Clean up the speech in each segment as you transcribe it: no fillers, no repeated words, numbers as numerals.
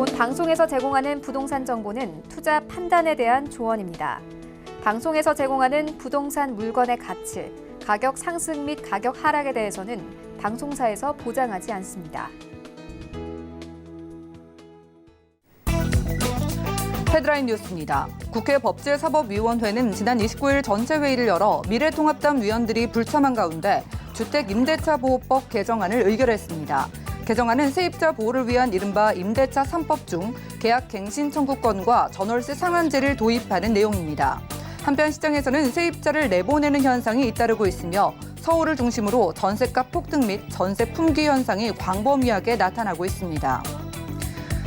본 방송에서 제공하는 부동산 정보는 투자 판단에 대한 조언입니다. 방송에서 제공하는 부동산 물건의 가치, 가격 상승 및 가격 하락에 대해서는 방송사에서 보장하지 않습니다. 헤드라인 뉴스입니다. 국회 법제사법위원회는 지난 29일 전체회의를 열어 미래통합당 위원들이 불참한 가운데 주택임대차보호법 개정안을 의결했습니다. 개정안은 세입자 보호를 위한 이른바 임대차 3법 중 계약갱신 청구권과 전월세 상한제를 도입하는 내용입니다. 한편 시장에서는 세입자를 내보내는 현상이 잇따르고 있으며 서울을 중심으로 전세값 폭등 및 전세 품귀 현상이 광범위하게 나타나고 있습니다.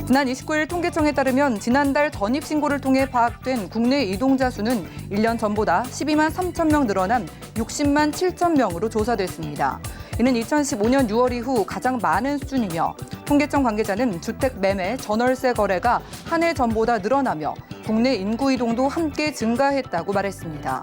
지난 29일 통계청에 따르면 지난달 전입신고를 통해 파악된 국내 이동자 수는 1년 전보다 12만 3천 명 늘어난 60만 7천 명으로 조사됐습니다. 이는 2015년 6월 이후 가장 많은 수준이며 통계청 관계자는 주택 매매, 전월세 거래가 한 해 전보다 늘어나며 국내 인구 이동도 함께 증가했다고 말했습니다.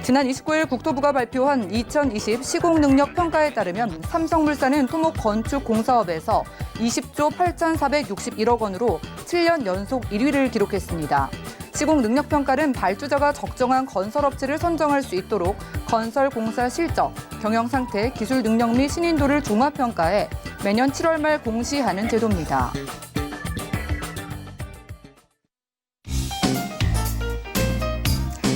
지난 29일 국토부가 발표한 2020 시공능력 평가에 따르면 삼성물산은 토목 건축 공사업에서 20조 8,461억 원으로 7년 연속 1위를 기록했습니다. 시공능력평가는 발주자가 적정한 건설업체를 선정할 수 있도록 건설 공사 실적, 경영 상태, 기술 능력 및 신인도를 종합평가해 매년 7월 말 공시하는 제도입니다.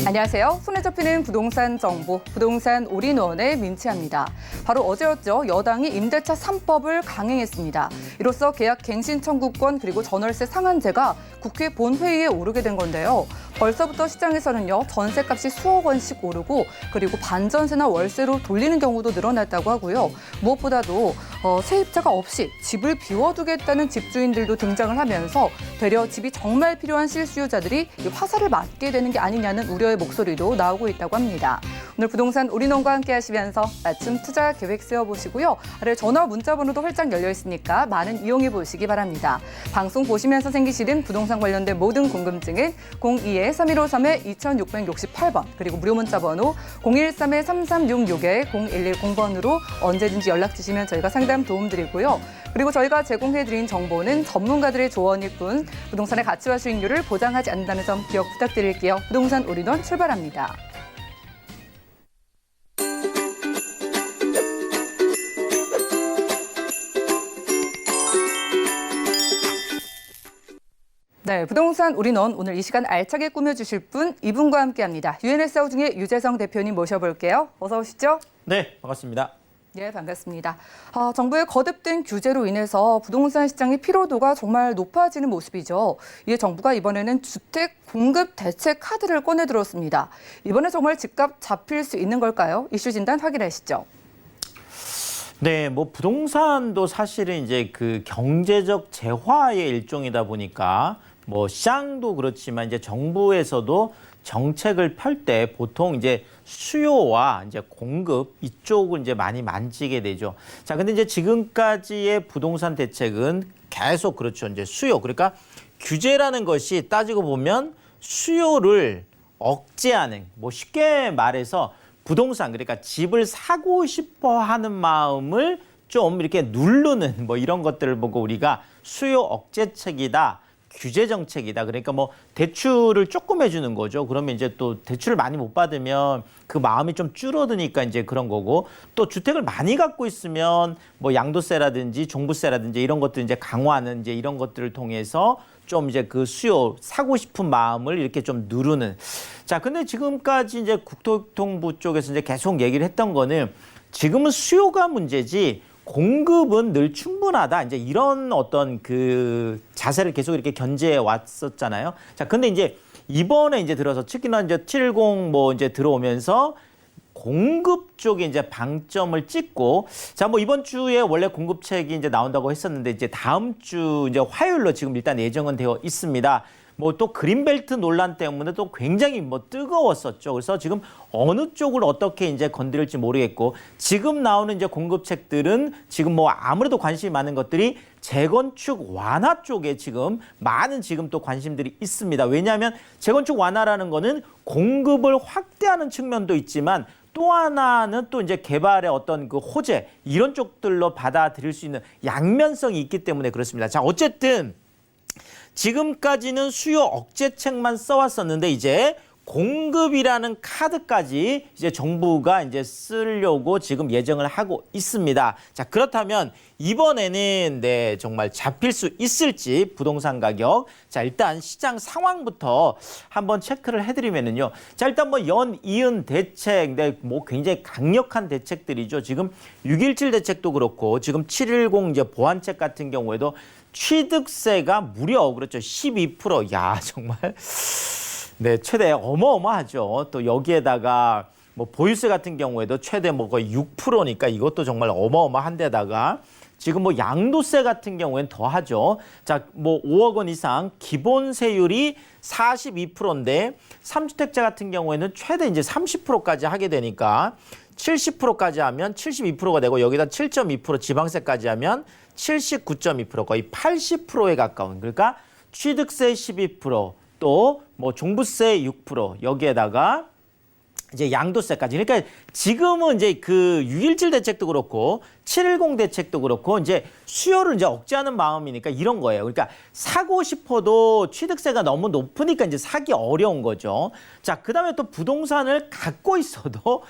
안녕하세요. 손에 잡히는 부동산 정보, 부동산 올인원의 민치아입니다. 바로 어제였죠. 여당이 임대차 3법을 강행했습니다. 이로써 계약 갱신 청구권 그리고 전월세 상한제가 국회 본회의에 오르게 된 건데요. 벌써부터 시장에서는요. 전세값이 수억 원씩 오르고 그리고 반전세나 월세로 돌리는 경우도 늘어났다고 하고요. 무엇보다도 세입자가 없이 집을 비워두겠다는 집주인들도 등장을 하면서 되려 집이 정말 필요한 실수요자들이 화살을 맞게 되는 게 아니냐는 우려의 목소리도 나오고 있다고 합니다. 오늘 부동산 올인원과 함께 하시면서 맞춤 투자 계획 세워보시고요. 아래 전화 문자 번호도 활짝 열려 있으니까 많은 이용해 보시기 바랍니다. 방송 보시면서 생기시는 부동산 관련된 모든 궁금증은 02-3153-2668번 그리고 무료 문자 번호 013-3366-0110번으로 언제든지 연락 주시면 저희가 상담 도움드리고요. 그리고 저희가 제공해드린 정보는 전문가들의 조언일 뿐 부동산의 가치와 수익률을 보장하지 않는다는 점 기억 부탁드릴게요. 부동산 올인원 출발합니다. 네, 부동산 올인원 오늘 이 시간 알차게 꾸며주실 분 이분과 함께합니다. UNS 하우징의 유재성 대표님 모셔볼게요. 어서 오시죠. 네, 반갑습니다. 네, 반갑습니다. 정부의 거듭된 규제로 인해서 부동산 시장의 피로도가 정말 높아지는 모습이죠. 이에 정부가 이번에는 주택 공급 대책 카드를 꺼내 들었습니다. 이번에 정말 집값 잡힐 수 있는 걸까요? 이슈 진단 확인하시죠. 네, 뭐 부동산도 사실은 이제 그 경제적 재화의 일종이다 보니까 뭐 시장도 그렇지만 이제 정부에서도 정책을 펼 때 보통 이제 수요와 이제 공급 이쪽을 이제 많이 만지게 되죠. 자, 근데 이제 지금까지의 부동산 대책은 계속 그렇죠. 이제 수요. 그러니까 규제라는 것이 따지고 보면 수요를 억제하는 뭐 쉽게 말해서 부동산 그러니까 집을 사고 싶어 하는 마음을 좀 이렇게 누르는 뭐 이런 것들을 보고 우리가 수요 억제책이다. 규제 정책이다. 그러니까 뭐 대출을 조금 해주는 거죠. 그러면 이제 또 대출을 많이 못 받으면 그 마음이 좀 줄어드니까 이제 그런 거고 또 주택을 많이 갖고 있으면 뭐 양도세라든지 종부세라든지 이런 것들 이제 강화하는 이제 이런 것들을 통해서 좀 이제 그 수요 사고 싶은 마음을 이렇게 좀 누르는. 자, 근데 지금까지 이제 국토교통부 쪽에서 이제 계속 얘기를 했던 거는 지금은 수요가 문제지. 공급은 늘 충분하다. 이제 이런 어떤 그 자세를 계속 이렇게 견제해 왔었잖아요. 자, 근데 이제 이번에 이제 들어서 특히나 이제 70 뭐 이제 들어오면서 공급 쪽에 이제 방점을 찍고 자, 뭐 이번 주에 원래 공급책이 이제 나온다고 했었는데 이제 다음 주 이제 화요일로 지금 일단 예정은 되어 있습니다. 뭐 또 그린벨트 논란 때문에 또 굉장히 뭐 뜨거웠었죠. 그래서 지금 어느 쪽을 어떻게 이제 건드릴지 모르겠고 지금 나오는 이제 공급책들은 지금 뭐 아무래도 관심이 많은 것들이 재건축 완화 쪽에 지금 많은 지금 또 관심들이 있습니다. 왜냐하면 재건축 완화라는 거는 공급을 확대하는 측면도 있지만 또 하나는 또 이제 개발의 어떤 그 호재 이런 쪽들로 받아들일 수 있는 양면성이 있기 때문에 그렇습니다. 자, 어쨌든 지금까지는 수요 억제책만 써왔었는데 이제 공급이라는 카드까지 이제 정부가 이제 쓰려고 지금 예정을 하고 있습니다. 자, 그렇다면 이번에는 네, 정말 잡힐 수 있을지 부동산 가격. 자, 일단 시장 상황부터 한번 체크를 해드리면은요. 자, 일단 뭐 연이은 대책, 네, 뭐 굉장히 강력한 대책들이죠. 지금 6.17 대책도 그렇고 지금 7.10 이제 보완책 같은 경우에도 취득세가 무려 그렇죠. 12%. 야, 정말. 네, 최대 어마어마하죠. 또 여기에다가 뭐 보유세 같은 경우에도 최대 뭐 거의 6%니까 이것도 정말 어마어마한 데다가 지금 뭐 양도세 같은 경우에는 더 하죠. 자, 뭐 5억 원 이상 기본 세율이 42%인데 3주택자 같은 경우에는 최대 이제 30%까지 하게 되니까 70%까지 하면 72%가 되고 여기다 7.2% 지방세까지 하면 79.2% 거의 80%에 가까운 그러니까 취득세 12% 또 뭐 종부세 6% 여기에다가 이제 양도세까지. 그러니까 지금은 이제 그 6.17 대책도 그렇고 7.10 대책도 그렇고 이제 수요를 이제 억제하는 마음이니까 이런 거예요. 그러니까 사고 싶어도 취득세가 너무 높으니까 이제 사기 어려운 거죠. 자, 그다음에 또 부동산을 갖고 있어도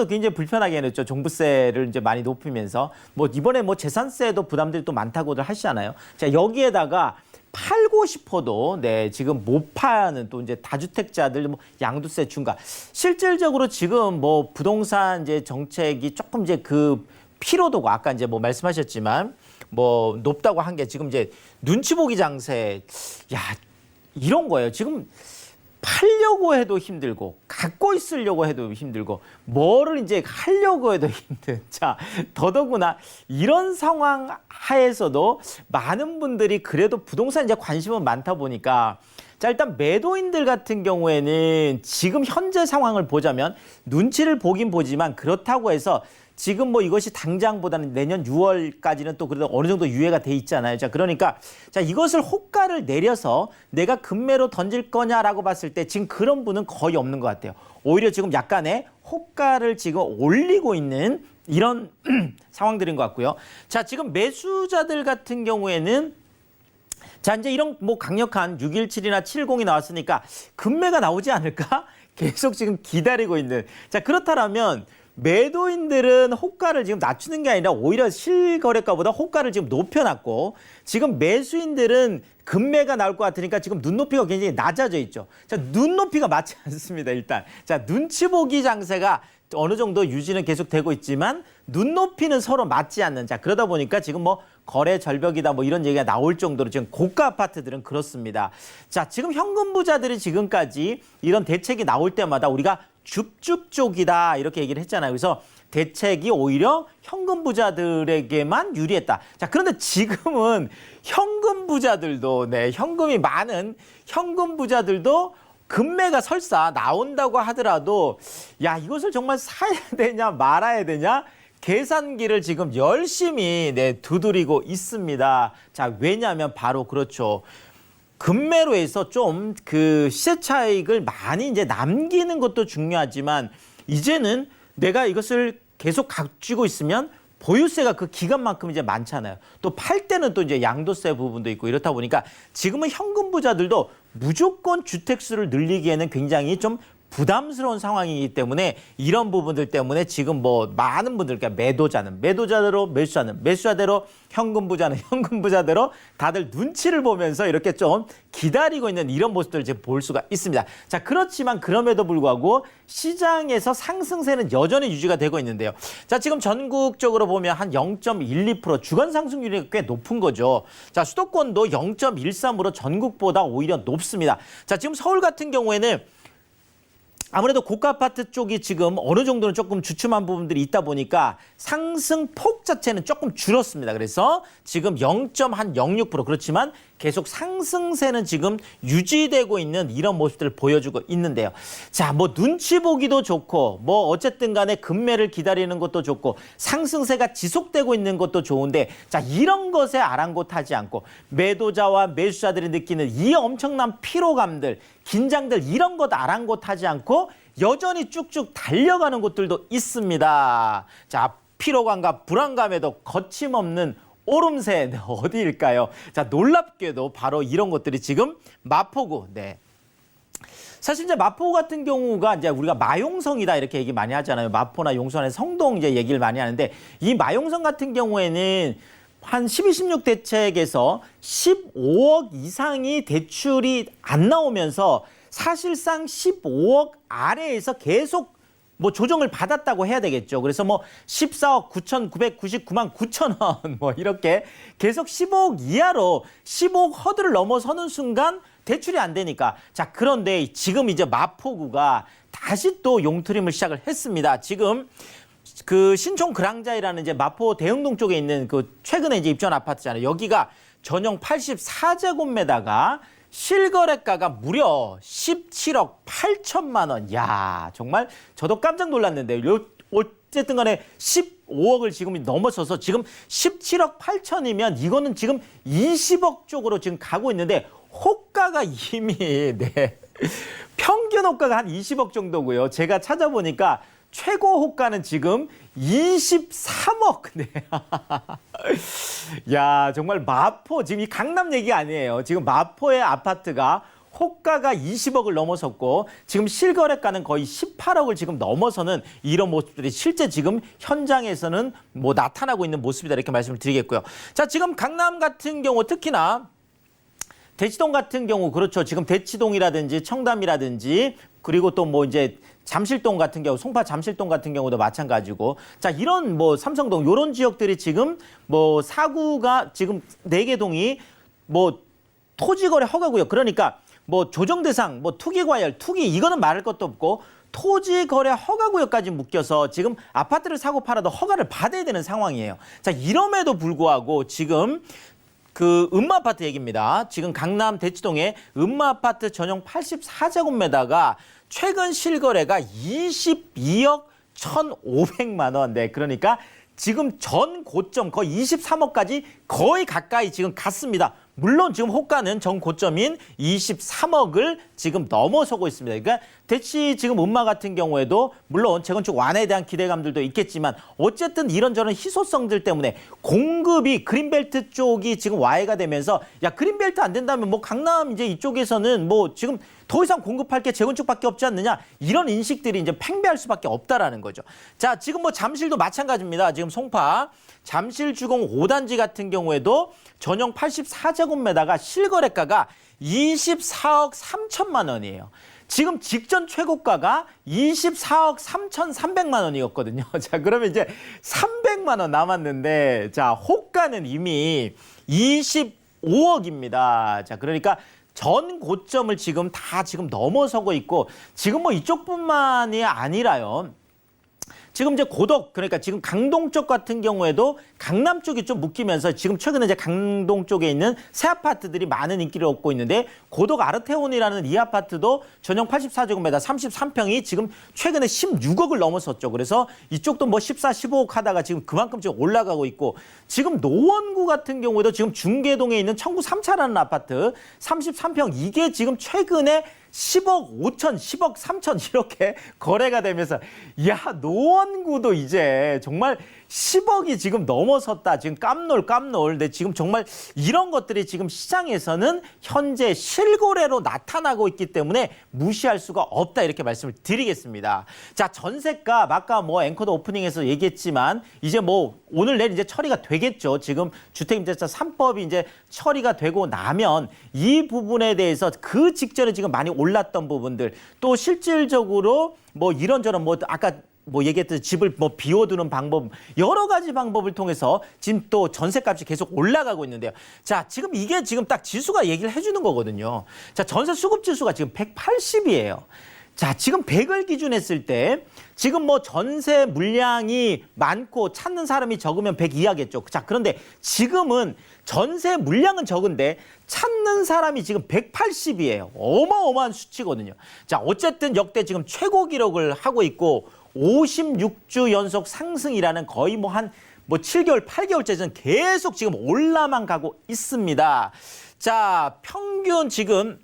굉장히 불편하게 해냈죠. 종부세를 이제 많이 높이면서 뭐 이번에 뭐 재산세도 부담들이 또 많다고들 하시잖아요. 자, 여기에다가 팔고 싶어도 네 지금 못 파는 또 이제 다주택자들 뭐 양도세 중과 실질적으로 지금 뭐 부동산 이제 정책이 조금 이제 그 피로도가 아까 이제 뭐 말씀하셨지만 뭐 높다고 한 게 지금 이제 눈치 보기 장세 야 이런 거예요. 지금 팔려고 해도 힘들고 갖고 있으려고 해도 힘들고 뭐를 이제 하려고 해도 힘든 자 더더구나 이런 상황 하에서도 많은 분들이 그래도 부동산 이제 관심은 많다 보니까 자 일단 매도인들 같은 경우에는 지금 현재 상황을 보자면 눈치를 보긴 보지만 그렇다고 해서 지금 뭐 이것이 당장보다는 내년 6월까지는 또 그래도 어느 정도 유예가 돼 있잖아요. 자, 그러니까 자, 이것을 호가를 내려서 내가 금매로 던질 거냐라고 봤을 때 지금 그런 분은 거의 없는 것 같아요. 오히려 지금 약간의 호가를 지금 올리고 있는 이런 상황들인 것 같고요. 자, 지금 매수자들 같은 경우에는 자, 이제 이런 뭐 강력한 6.17이나 7.10이 나왔으니까 금매가 나오지 않을까? 계속 지금 기다리고 있는. 자, 그렇다면 매도인들은 호가를 지금 낮추는 게 아니라 오히려 실거래가보다 호가를 지금 높여놨고 지금 매수인들은 금매가 나올 것 같으니까 지금 눈높이가 굉장히 낮아져 있죠. 자, 눈높이가 맞지 않습니다. 일단 자 눈치 보기 장세가 어느 정도 유지는 계속 되고 있지만 눈높이는 서로 맞지 않는 자 그러다 보니까 지금 뭐 거래 절벽이다 뭐 이런 얘기가 나올 정도로 지금 고가 아파트들은 그렇습니다. 자 지금 현금 부자들이 지금까지 이런 대책이 나올 때마다 우리가 줍줍 쪽이다 이렇게 얘기를 했잖아요. 그래서 대책이 오히려 현금 부자들에게만 유리했다. 자 그런데 지금은 현금 부자들도 네 현금이 많은 현금 부자들도 금매가 설사 나온다고 하더라도 야 이것을 정말 사야 되냐 말아야 되냐 계산기를 지금 열심히 네 두드리고 있습니다. 자 왜냐하면 바로 그렇죠. 금매로 해서 좀 그 시세 차익을 많이 이제 남기는 것도 중요하지만 이제는 내가 이것을 계속 가지고 있으면 보유세가 그 기간만큼 이제 많잖아요. 또 팔 때는 또 이제 양도세 부분도 있고 이렇다 보니까 지금은 현금 부자들도 무조건 주택수를 늘리기에는 굉장히 좀 부담스러운 상황이기 때문에 이런 부분들 때문에 지금 뭐 많은 분들 그러니까 매도자는 매도자대로 매수자는 매수자대로 현금 부자는 현금 부자대로 다들 눈치를 보면서 이렇게 좀 기다리고 있는 이런 모습들을 지금 볼 수가 있습니다. 자 그렇지만 그럼에도 불구하고 시장에서 상승세는 여전히 유지가 되고 있는데요. 자 지금 전국적으로 보면 한 0.12% 주간 상승률이 꽤 높은 거죠. 자 수도권도 0.13으로 전국보다 오히려 높습니다. 자 지금 서울 같은 경우에는 아무래도 고가 아파트 쪽이 지금 어느 정도는 조금 주춤한 부분들이 있다 보니까 상승폭 자체는 조금 줄었습니다. 그래서 지금 0.06% 그렇지만 계속 상승세는 지금 유지되고 있는 이런 모습들을 보여주고 있는데요. 자, 뭐 눈치 보기도 좋고 뭐 어쨌든 간에 금매를 기다리는 것도 좋고 상승세가 지속되고 있는 것도 좋은데 자, 이런 것에 아랑곳하지 않고 매도자와 매수자들이 느끼는 이 엄청난 피로감들, 긴장들 이런 것 아랑곳하지 않고 여전히 쭉쭉 달려가는 곳들도 있습니다. 자, 피로감과 불안감에도 거침없는 오름세 네, 어디일까요? 자, 놀랍게도 바로 이런 것들이 지금 마포구. 네. 사실 이제 마포 같은 경우가 이제 우리가 마용성이다 이렇게 얘기 많이 하잖아요. 마포나 용산의 성동 이제 얘기를 많이 하는데 이 마용성 같은 경우에는 한 12, 16 대책에서 15억 이상이 대출이 안 나오면서 사실상 15억 아래에서 계속 뭐 조정을 받았다고 해야 되겠죠. 그래서 뭐 14억 9,999만 9천 원 뭐 이렇게 계속 15억 이하로 15억 허들을 넘어서는 순간 대출이 안 되니까. 자, 그런데 지금 이제 마포구가 다시 또 용트림을 시작을 했습니다. 지금 그 신촌 그랑자이라는 이제 마포 대흥동 쪽에 있는 그 최근에 이제 입주한 아파트잖아요. 여기가 전용 84제곱미터가 실거래가가 무려 17억 8천만 원. 야, 정말 저도 깜짝 놀랐는데요. 어쨌든 간에 15억을 지금 넘어서서 지금 17억 8천이면 이거는 지금 20억 쪽으로 지금 가고 있는데 호가가 이미 네. 평균 호가가 한 20억 정도고요. 제가 찾아보니까 최고 호가는 지금 23억. 네. 야, 정말 마포 지금 이 강남 얘기 아니에요. 지금 마포의 아파트가 호가가 20억을 넘어섰고 지금 실거래가는 거의 18억을 지금 넘어서는 이런 모습들이 실제 지금 현장에서는 뭐 나타나고 있는 모습이다 이렇게 말씀을 드리겠고요. 자, 지금 강남 같은 경우 특히나 대치동 같은 경우 그렇죠. 지금 대치동이라든지 청담이라든지 그리고 또 뭐 이제 잠실동 같은 경우 송파 잠실동 같은 경우도 마찬가지고 자 이런 뭐 삼성동 이런 지역들이 지금 뭐 사구가 지금 4개 동이 뭐 토지거래 허가고요. 그러니까 뭐 조정 대상 뭐 투기과열 투기 이거는 말할 것도 없고 토지거래 허가구역까지 묶여서 지금 아파트를 사고 팔아도 허가를 받아야 되는 상황이에요. 자 이럼에도 불구하고 지금 그 음마아파트 얘기입니다. 지금 강남 대치동에 음마아파트 전용 84제곱미터가 최근 실거래가 22억 1,500만 원. 네, 그러니까 지금 전 고점 거의 23억까지 거의 가까이 지금 갔습니다. 물론 지금 호가는 전 고점인 23억을 지금 넘어서고 있습니다. 그러니까 대치 지금 음마 같은 경우에도 물론 재건축 완화에 대한 기대감들도 있겠지만 어쨌든 이런저런 희소성들 때문에 공급이 그린벨트 쪽이 지금 와해가 되면서 야 그린벨트 안 된다면 뭐 강남 이제 이쪽에서는 뭐 지금 더 이상 공급할 게 재건축밖에 없지 않느냐 이런 인식들이 이제 팽배할 수밖에 없다라는 거죠. 자 지금 뭐 잠실도 마찬가지입니다. 지금 송파 잠실 주공 5단지 같은 경우에도 전용 84제곱미터가 실거래가가 24억 3천만 원이에요. 지금 직전 최고가가 24억 3,300만 원이었거든요. 자, 그러면 이제 300만 원 남았는데, 자, 호가는 이미 25억입니다. 자, 그러니까 전 고점을 지금 다 지금 넘어서고 있고, 지금 뭐 이쪽뿐만이 아니라요. 지금 이제 고덕 그러니까 지금 강동 쪽 같은 경우에도 강남 쪽이 좀 묶이면서 지금 최근에 이제 강동 쪽에 있는 새 아파트들이 많은 인기를 얻고 있는데 고덕 아르테온이라는 이 아파트도 전용 84제곱미터 33평이 지금 최근에 16억을 넘어섰죠. 그래서 이쪽도 뭐 14, 15억 하다가 지금 그만큼 지금 올라가고 있고 지금 노원구 같은 경우에도 지금 중계동에 있는 청구 3차라는 아파트 33평 이게 지금 최근에 10억 5천, 10억 3천 이렇게 거래가 되면서 야 노원구도 이제 정말 10억이 지금 넘어섰다. 지금 깜놀. 근데 지금 정말 이런 것들이 지금 시장에서는 현재 실거래로 나타나고 있기 때문에 무시할 수가 없다. 이렇게 말씀을 드리겠습니다. 자, 전셋값 아까 뭐 앵커도 오프닝에서 얘기했지만 이제 뭐 오늘 내일 이제 처리가 되겠죠. 지금 주택임대차 3법이 이제 처리가 되고 나면 이 부분에 대해서 그 직전에 지금 많이 올랐던 부분들 또 실질적으로 뭐 이런저런 뭐 아까 뭐 얘기했듯이 집을 뭐 비워두는 방법 여러 가지 방법을 통해서 지금 또 전세값이 계속 올라가고 있는데요. 자, 지금 이게 지금 딱 지수가 얘기를 해주는 거거든요. 자, 전세 수급 지수가 지금 180이에요. 자, 지금 100을 기준했을 때 지금 뭐 전세 물량이 많고 찾는 사람이 적으면 100 이하겠죠. 자, 그런데 지금은 전세 물량은 적은데 찾는 사람이 지금 180이에요. 어마어마한 수치거든요. 자, 어쨌든 역대 지금 최고 기록을 하고 있고 56주 연속 상승이라는 거의 뭐 한 뭐 7개월, 8개월째는 계속 지금 올라만 가고 있습니다. 자, 평균 지금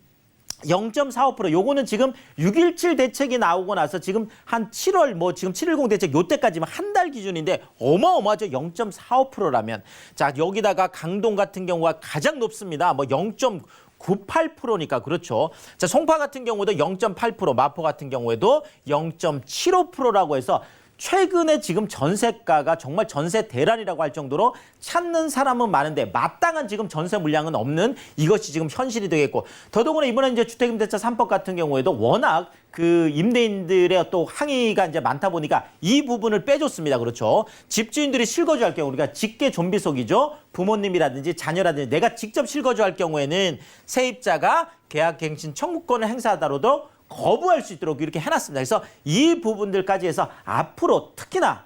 0.45%. 요거는 지금 6.17 대책이 나오고 나서 지금 한 7월 뭐 지금 7.10 대책 요때까지만 한 달 기준인데 어마어마하죠. 0.45%라면. 자, 여기다가 강동 같은 경우가 가장 높습니다. 뭐 0.98%니까 그렇죠. 자, 송파 같은 경우도 0.8%, 마포 같은 경우에도 0.75%라고 해서 최근에 지금 전세가가 정말 전세 대란이라고 할 정도로 찾는 사람은 많은데 마땅한 지금 전세 물량은 없는 이것이 지금 현실이 되겠고, 더더구나 이번에 이제 주택임대차 3법 같은 경우에도 워낙 그 임대인들의 또 항의가 이제 많다 보니까 이 부분을 빼줬습니다. 그렇죠. 집주인들이 실거주할 경우 우리가 직계 좀비속이죠. 부모님이라든지 자녀라든지 내가 직접 실거주할 경우에는 세입자가 계약갱신 청구권을 행사하더라도 거부할 수 있도록 이렇게 해놨습니다. 그래서 이 부분들까지 해서 앞으로 특히나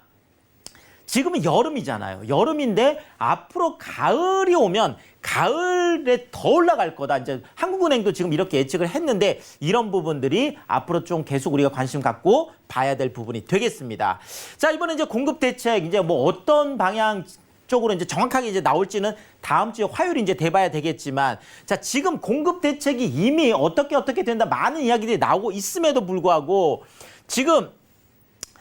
지금은 여름이잖아요. 여름인데 앞으로 가을이 오면 가을에 더 올라갈 거다. 이제 한국은행도 지금 이렇게 예측을 했는데 이런 부분들이 앞으로 좀 계속 우리가 관심 갖고 봐야 될 부분이 되겠습니다. 자, 이번에 이제 공급 대책 이제 뭐 어떤 방향 쪽으로 이제 정확하게 이제 나올지는 다음 주에 화요일에 이제 돼봐야 되겠지만, 자, 지금 공급 대책이 이미 어떻게 된다 많은 이야기들이 나오고 있음에도 불구하고 지금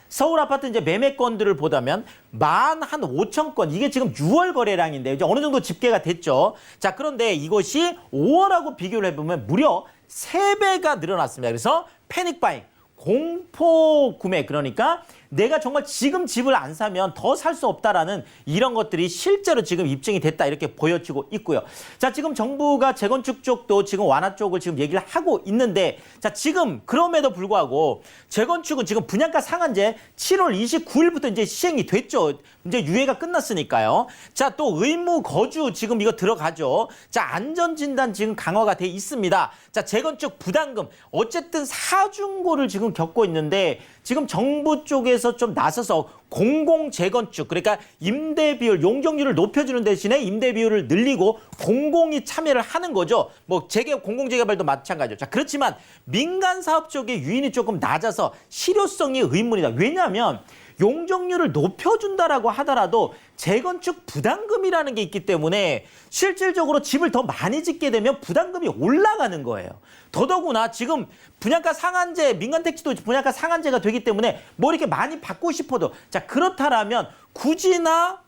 서울 아파트 이제 매매 건들을 보다면 15,000건, 이게 지금 6월 거래량인데 이제 어느 정도 집계가 됐죠. 자, 그런데 이것이 5월하고 비교를 해보면 무려 3배가 늘어났습니다. 그래서 패닉 바잉, 공포 구매, 그러니까 내가 정말 지금 집을 안 사면 더 살 수 없다라는 이런 것들이 실제로 지금 입증이 됐다 이렇게 보여지고 있고요. 자, 지금 정부가 재건축 쪽도 지금 완화 쪽을 지금 얘기를 하고 있는데, 자, 지금 그럼에도 불구하고 재건축은 지금 분양가 상한제 7월 29일부터 이제 시행이 됐죠. 이제 유예가 끝났으니까요. 자, 또 의무 거주 지금 이거 들어가죠. 자, 안전진단 지금 강화가 돼 있습니다. 자, 재건축 부담금 어쨌든 사중고를 지금 겪고 있는데 지금 정부 쪽에서 좀 나서서 공공 재건축, 그러니까 임대 비율, 용적률을 높여주는 대신에 임대 비율을 늘리고 공공이 참여를 하는 거죠. 뭐 공공재개발도 마찬가지죠. 자, 그렇지만 민간 사업 쪽의 유인이 조금 낮아서 실효성이 의문이다. 왜냐하면 용적률을 높여준다라고 하더라도 재건축 부담금이라는 게 있기 때문에 실질적으로 집을 더 많이 짓게 되면 부담금이 올라가는 거예요. 더더구나 지금 분양가 상한제, 민간택지도 분양가 상한제가 되기 때문에 뭐 이렇게 많이 받고 싶어도, 자, 그렇다라면 굳이나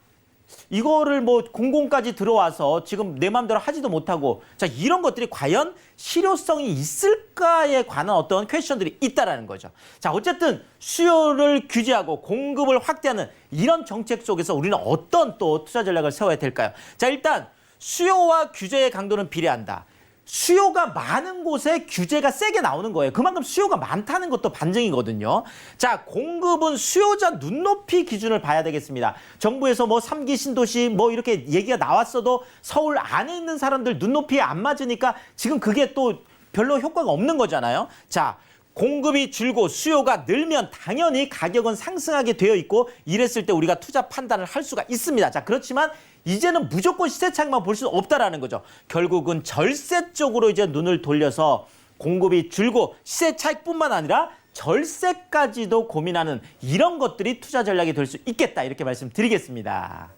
이거를 뭐 공공까지 들어와서 지금 내 마음대로 하지도 못하고, 자, 이런 것들이 과연 실효성이 있을까에 관한 어떤 퀘스천들이 있다라는 거죠. 자, 어쨌든 수요를 규제하고 공급을 확대하는 이런 정책 속에서 우리는 어떤 또 투자 전략을 세워야 될까요? 자, 일단 수요와 규제의 강도는 비례한다. 수요가 많은 곳에 규제가 세게 나오는 거예요. 그만큼 수요가 많다는 것도 반증이거든요. 자, 공급은 수요자 눈높이 기준을 봐야 되겠습니다. 정부에서 뭐 3기 신도시 뭐 이렇게 얘기가 나왔어도 서울 안에 있는 사람들 눈높이에 안 맞으니까 지금 그게 또 별로 효과가 없는 거잖아요. 자, 공급이 줄고 수요가 늘면 당연히 가격은 상승하게 되어 있고 이랬을 때 우리가 투자 판단을 할 수가 있습니다. 자, 그렇지만 이제는 무조건 시세 차익만 볼 수는 없다라는 거죠. 결국은 절세 쪽으로 이제 눈을 돌려서 공급이 줄고 시세 차익뿐만 아니라 절세까지도 고민하는 이런 것들이 투자 전략이 될 수 있겠다, 이렇게 말씀드리겠습니다.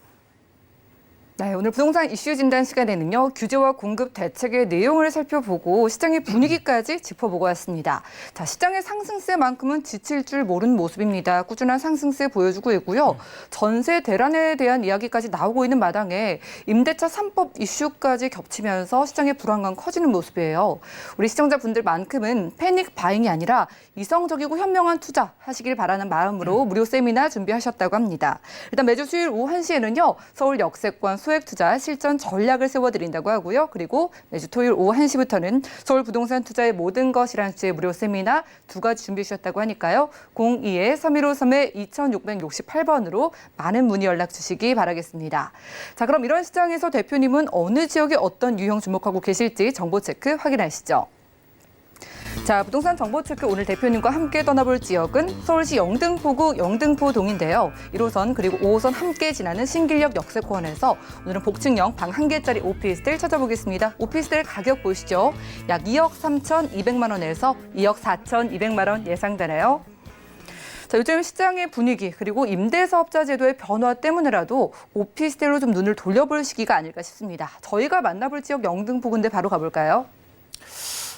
네, 오늘 부동산 이슈 진단 시간에는요, 규제와 공급 대책의 내용을 살펴보고 시장의 분위기까지 짚어보고 왔습니다. 자, 시장의 상승세만큼은 지칠 줄 모르는 모습입니다. 꾸준한 상승세 보여주고 있고요. 전세 대란에 대한 이야기까지 나오고 있는 마당에 임대차 3법 이슈까지 겹치면서 시장의 불안감 커지는 모습이에요. 우리 시청자분들만큼은 패닉 바잉이 아니라 이성적이고 현명한 투자 하시길 바라는 마음으로 무료 세미나 준비하셨다고 합니다. 일단 매주 수요일 오후 1시에는요, 서울 역세권 소액 투자 실전 전략을 세워드린다고 하고요. 그리고 매주 토요일 오후 1시부터는 서울 부동산 투자의 모든 것이라는 주제의 무료 세미나 2가지 준비해 주셨다고 하니까요. 02-3153-2668번으로 많은 문의 연락 주시기 바라겠습니다. 자, 그럼 이런 시장에서 대표님은 어느 지역에 어떤 유형 주목하고 계실지 정보 체크 확인하시죠. 자, 부동산 정보 체크 오늘 대표님과 함께 떠나볼 지역은 서울시 영등포구 영등포동인데요. 1호선 그리고 5호선 함께 지나는 신길역 역세권에서 오늘은 복층형 방 1개짜리 오피스텔 찾아보겠습니다. 오피스텔 가격 보시죠. 약 2억 3,200만 원에서 2억 4,200만 원 예상되네요. 자, 요즘 시장의 분위기 그리고 임대사업자 제도의 변화 때문에라도 오피스텔로 좀 눈을 돌려볼 시기가 아닐까 싶습니다. 저희가 만나볼 지역 영등포구인데 바로 가볼까요?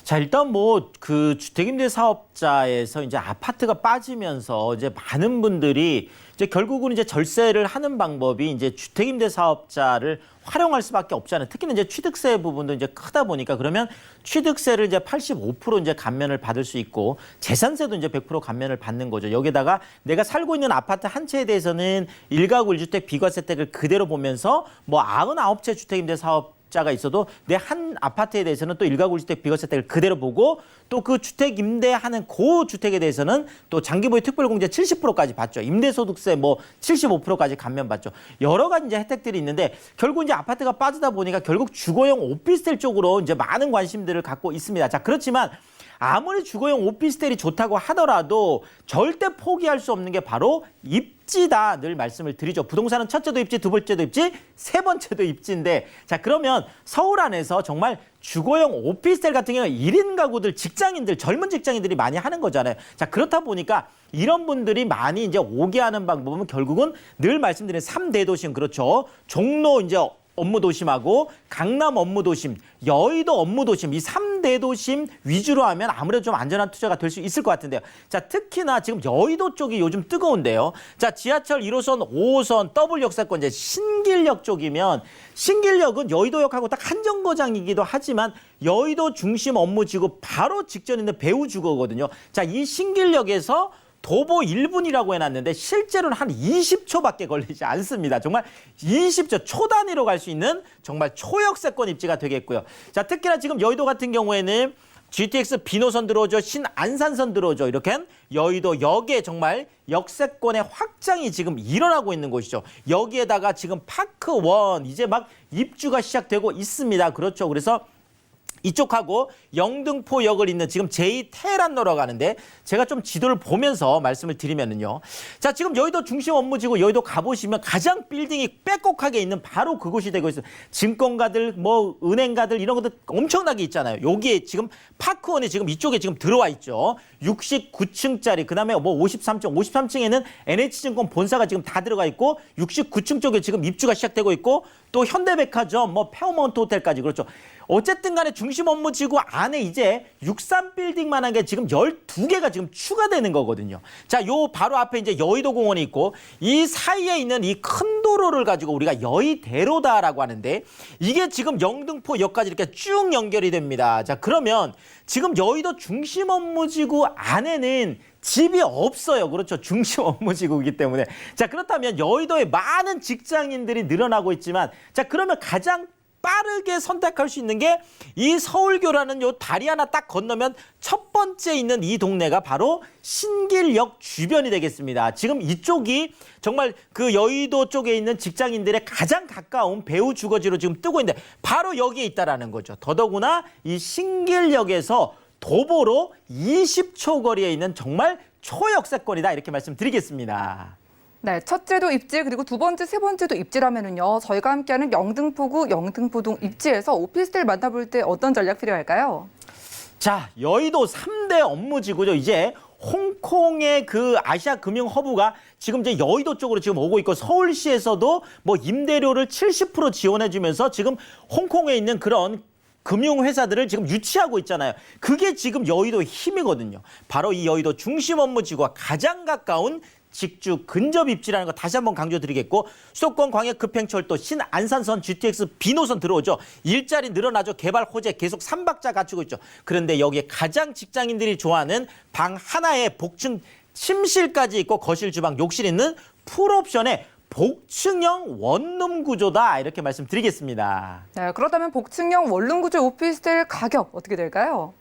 자, 일단 뭐 그 주택임대 사업자에서 이제 아파트가 빠지면서 이제 많은 분들이 이제 결국은 이제 절세를 하는 방법이 이제 주택임대 사업자를 활용할 수밖에 없잖아요. 특히는 이제 취득세 부분도 이제 크다 보니까 그러면 취득세를 이제 85% 이제 감면을 받을 수 있고 재산세도 이제 100% 감면을 받는 거죠. 여기다가 내가 살고 있는 아파트 한 채에 대해서는 1가구 1주택 비과세 혜택을 그대로 보면서 뭐 99채 주택임대 사업자가 있어도 내 한 아파트에 대해서는 또 1가구 1주택 비과세 혜택을 그대로 보고 또 그 주택 임대하는 그 주택에 대해서는 또 장기보유 특별공제 70%까지 받죠. 임대소득세 뭐 75%까지 감면받죠. 여러 가지 이제 혜택들이 있는데 결국 이제 아파트가 빠지다 보니까 결국 주거용 오피스텔 쪽으로 이제 많은 관심들을 갖고 있습니다. 자, 그렇지만 아무리 주거용 오피스텔이 좋다고 하더라도 절대 포기할 수 없는 게 바로 입지다 늘 말씀을 드리죠. 부동산은 첫째도 입지, 두 번째도 입지, 세 번째도 입지인데 자, 그러면 서울 안에서 정말 주거용 오피스텔 같은 경우는 1인 가구들, 직장인들, 젊은 직장인들이 많이 하는 거잖아요. 자, 그렇다 보니까 이런 분들이 많이 이제 오게 하는 방법은 결국은 늘 말씀드린 3대 도심, 그렇죠. 종로 이제 업무 도심하고 강남 업무 도심, 여의도 업무 도심 이 3대 도심 위주로 하면 아무래도 좀 안전한 투자가 될 수 있을 것 같은데요. 자, 특히나 지금 여의도 쪽이 요즘 뜨거운데요. 자, 지하철 1호선, 5호선, 더블 역세권 이제 신길역 쪽이면 신길역은 여의도역하고 딱 한 정거장이기도 하지만 여의도 중심 업무지구 바로 직전 있는 배우주거거든요. 자, 이 신길역에서 도보 1분이라고 해놨는데 실제로는 한 20초밖에 걸리지 않습니다. 정말 20초 초 단위로 갈 수 있는 정말 초역세권 입지가 되겠고요. 자, 특히나 지금 여의도 같은 경우에는 GTX 비노선 들어오죠. 신안산선 들어오죠. 이렇게 여의도 역에 정말 역세권의 확장이 지금 일어나고 있는 곳이죠. 여기에다가 지금 파크원 이제 막 입주가 시작되고 있습니다. 그렇죠. 그래서 이쪽하고 영등포역을 잇는 지금 제2테헤란로로 가는데 제가 좀 지도를 보면서 말씀을 드리면은요. 자, 지금 여의도 중심 업무지구 여의도 가보시면 가장 빌딩이 빼곡하게 있는 바로 그곳이 되고 있어요. 증권가들, 뭐 은행가들 이런 것들 엄청나게 있잖아요. 여기에 지금 파크원이 지금 이쪽에 지금 들어와 있죠. 69층짜리 그다음에 뭐 53층에는 NH증권 본사가 지금 다 들어가 있고 69층 쪽에 지금 입주가 시작되고 있고 또 현대백화점, 뭐 페어마운트 호텔까지 그렇죠. 어쨌든 간에 중심 업무지구 안에 이제 63빌딩만한 게 지금 12개가 지금 추가되는 거거든요. 자, 요 바로 앞에 이제 여의도 공원이 있고 이 사이에 있는 이 큰 도로를 가지고 우리가 여의대로다라고 하는데 이게 지금 영등포역까지 이렇게 쭉 연결이 됩니다. 자, 그러면 지금 여의도 중심 업무지구 안에는 집이 없어요. 그렇죠. 중심 업무지구이기 때문에. 자, 그렇다면 여의도에 많은 직장인들이 늘어나고 있지만 자, 그러면 가장 빠르게 선택할 수 있는 게 이 서울교라는 요 다리 하나 딱 건너면 첫 번째 있는 이 동네가 바로 신길역 주변이 되겠습니다. 지금 이쪽이 정말 그 여의도 쪽에 있는 직장인들의 가장 가까운 배후 주거지로 지금 뜨고 있는데 바로 여기에 있다라는 거죠. 더더구나 이 신길역에서 도보로 20초 거리에 있는 정말 초역세권이다 이렇게 말씀드리겠습니다. 네, 첫째도 입지 그리고 두 번째, 세 번째도 입지라면은요. 저희가 함께하는 영등포구 영등포동 입지에서 오피스텔 만나볼 때 어떤 전략 필요할까요? 자, 여의도 3대 업무지구죠. 이제 홍콩의 그 아시아 금융 허브가 지금 이제 여의도 쪽으로 지금 오고 있고 서울시에서도 뭐 임대료를 70% 지원해주면서 지금 홍콩에 있는 그런 금융회사들을 지금 유치하고 있잖아요. 그게 지금 여의도의 힘이거든요. 바로 이 여의도 중심 업무지구와 가장 가까운 직주 근접 입지라는 거 다시 한번 강조드리겠고 수도권 광역 급행철도 신안산선 GTX 비노선 들어오죠. 일자리 늘어나죠. 개발 호재 계속 3박자 갖추고 있죠. 그런데 여기에 가장 직장인들이 좋아하는 방 하나에 복층 침실까지 있고 거실 주방 욕실 있는 풀옵션의 복층형 원룸 구조다 이렇게 말씀드리겠습니다. 네, 그렇다면 복층형 원룸 구조 오피스텔 가격 어떻게 될까요?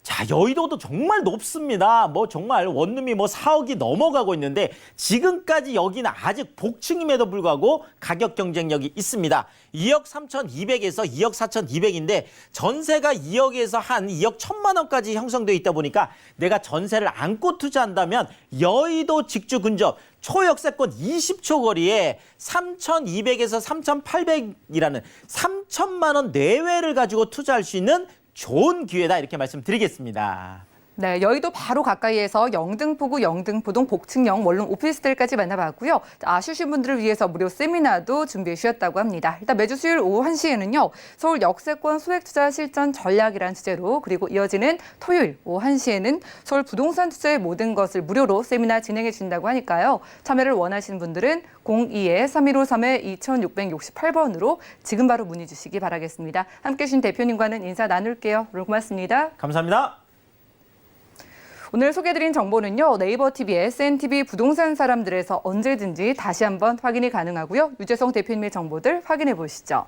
자, 여의도도 정말 높습니다. 뭐 정말 원룸이 뭐 4억이 넘어가고 있는데 지금까지 여기는 아직 복층임에도 불구하고 가격 경쟁력이 있습니다. 2억 3,200에서 2억 4,200인데 전세가 2억에서 한 2억 1,000만 원까지 형성되어 있다 보니까 내가 전세를 안고 투자한다면 여의도 직주 근접 초역세권 20초 거리에 3,200에서 3,800이라는 3,000만 원 내외를 가지고 투자할 수 있는 좋은 기회다 이렇게 말씀드리겠습니다. 네, 여의도 바로 가까이에서 영등포구 영등포동 복층형 원룸 오피스텔까지 만나봤고요. 아쉬우신 분들을 위해서 무료 세미나도 준비해 주셨다고 합니다. 일단 매주 수요일 오후 1시에는요. 서울 역세권 소액투자 실전 전략이라는 주제로 그리고 이어지는 토요일 오후 1시에는 서울 부동산 투자의 모든 것을 무료로 세미나 진행해 준다고 하니까요. 참여를 원하시는 분들은 02-3153-2668번으로 지금 바로 문의 주시기 바라겠습니다. 함께해 주신 대표님과는 인사 나눌게요. 오늘 고맙습니다. 감사합니다. 오늘 소개해드린 정보는요. 네이버 TV, SNTV 부동산 사람들에서 언제든지 다시 한번 확인이 가능하고요. 유재성 대표님의 정보들 확인해 보시죠.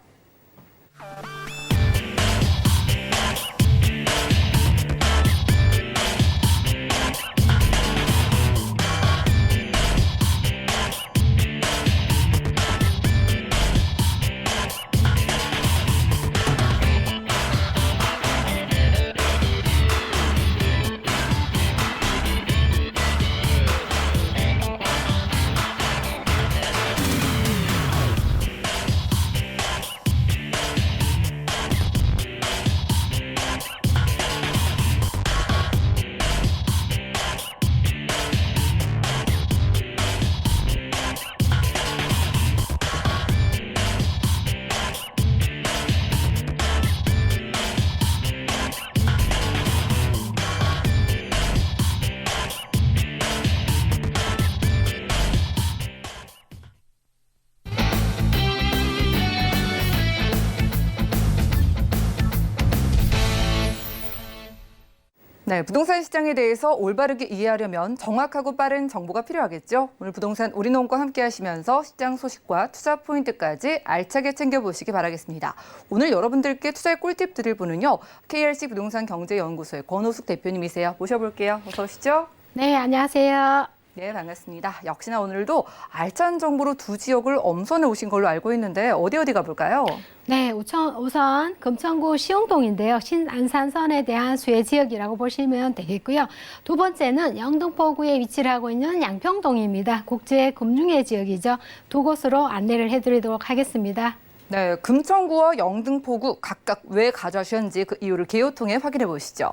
네, 부동산 시장에 대해서 올바르게 이해하려면 정확하고 빠른 정보가 필요하겠죠. 오늘 부동산 우리농과 함께 하시면서 시장 소식과 투자 포인트까지 알차게 챙겨보시기 바라겠습니다. 오늘 여러분들께 투자의 꿀팁 드릴 분은요. KRC 부동산 경제연구소의 권호숙 대표님이세요. 모셔볼게요. 어서 오시죠. 네, 안녕하세요. 네, 반갑습니다. 역시나 오늘도 알찬 정보로 두 지역을 엄선해 오신 걸로 알고 있는데 어디 가볼까요? 네, 우선 금천구 시흥동인데요. 신안산선에 대한 수혜 지역이라고 보시면 되겠고요. 두 번째는 영등포구에 위치를 하고 있는 양평동입니다. 국제 금융의 지역이죠. 두 곳으로 안내를 해드리도록 하겠습니다. 네, 금천구와 영등포구 각각 왜 가져가셨는지 그 이유를 개요 통해 확인해 보시죠.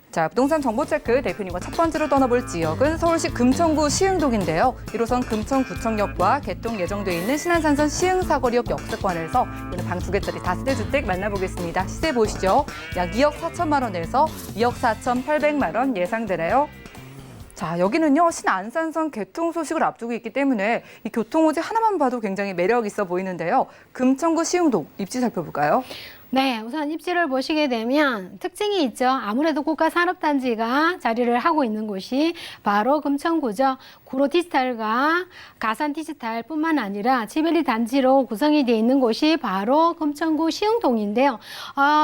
자, 부동산 정보체크 대표님과 첫 번째로 떠나볼 지역은 서울시 금천구 시흥동인데요. 1호선 금천구청역과 개통 예정돼 있는 신안산선 시흥사거리역 역세권에서 오늘 방 2개짜리 다세대 주택 만나보겠습니다. 시세 보시죠. 약 2억 4천만 원에서 2억 4,800만 원 예상되네요. 자, 여기는요, 신안산선 개통 소식을 앞두고 있기 때문에 이 교통호재 하나만 봐도 굉장히 매력 있어 보이는데요. 금천구 시흥동 입지 살펴볼까요? 네, 우선 입지를 보시게 되면 특징이 있죠. 아무래도 국가산업단지가 자리를 하고 있는 곳이 바로 금천구죠. 구로 디지털과 가산 디지털뿐만 아니라 지벨리 단지로 구성이 되어 있는 곳이 바로 금천구 시흥동인데요.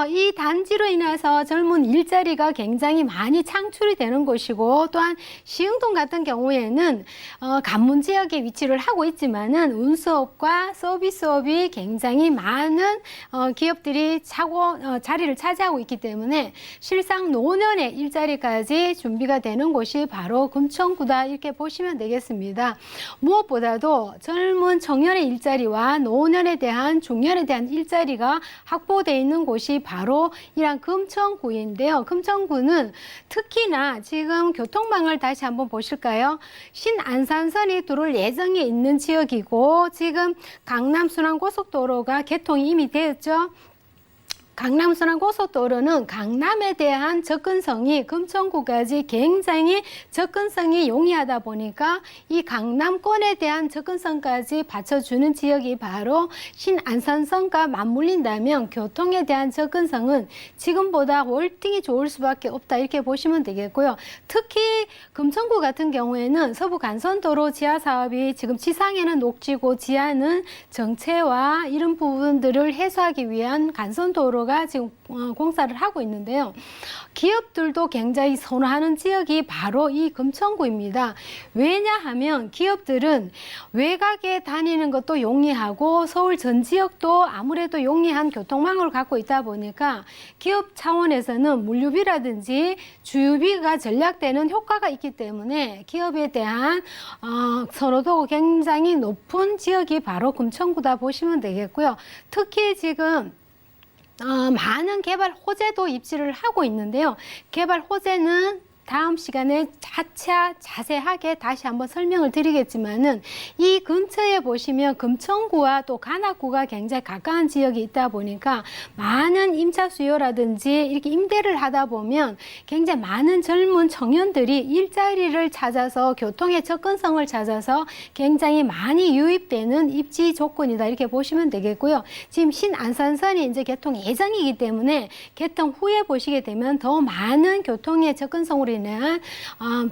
이 단지로 인해서 젊은 일자리가 굉장히 많이 창출이 되는 곳이고 또한 시흥동 같은 경우에는 관문 지역에 위치를 하고 있지만은 운수업과 서비스업이 굉장히 많은 기업들이 자리를 차지하고 있기 때문에 실상 노년의 일자리까지 준비가 되는 곳이 바로 금천구다 이렇게 보시면 되겠습니다. 무엇보다도 젊은 청년의 일자리와 노년에 대한 중년에 대한 일자리가 확보되어 있는 곳이 바로 이런 금천구인데요. 금천구는 특히나 지금 교통망을 다시 한번 보실까요? 신안산선이 들어올 예정에 있는 지역이고 지금 강남순환고속도로가 개통이 이미 되었죠. 강남순환고속도로는 강남에 대한 접근성이 금천구까지 굉장히 접근성이 용이하다 보니까 이 강남권에 대한 접근성까지 받쳐주는 지역이 바로 신안산선과 맞물린다면 교통에 대한 접근성은 지금보다 월등히 좋을 수밖에 없다 이렇게 보시면 되겠고요. 특히 금천구 같은 경우에는 서부간선도로 지하사업이 지금 지상에는 녹지고 지하는 정체와 이런 부분들을 해소하기 위한 간선도로 가 지금 공사를 하고 있는데요. 기업들도 굉장히 선호하는 지역이 바로 이 금천구입니다. 왜냐하면 기업들은 외곽에 다니는 것도 용이하고 서울 전 지역도 아무래도 용이한 교통망을 갖고 있다 보니까 기업 차원에서는 물류비라든지 주유비가 절약되는 효과가 있기 때문에 기업에 대한 선호도가 굉장히 높은 지역이 바로 금천구다 보시면 되겠고요. 특히 지금 많은 개발 호재도 입지를 하고 있는데요. 개발 호재는 다음 시간에 차차 자세하게 다시 한번 설명을 드리겠지만은 이 근처에 보시면 금천구와 또 관악구가 굉장히 가까운 지역이 있다 보니까 많은 임차 수요라든지 이렇게 임대를 하다 보면 굉장히 많은 젊은 청년들이 일자리를 찾아서 교통의 접근성을 찾아서 굉장히 많이 유입되는 입지 조건이다 이렇게 보시면 되겠고요. 지금 신안산선이 이제 개통 예정이기 때문에 개통 후에 보시게 되면 더 많은 교통의 접근성으로 인한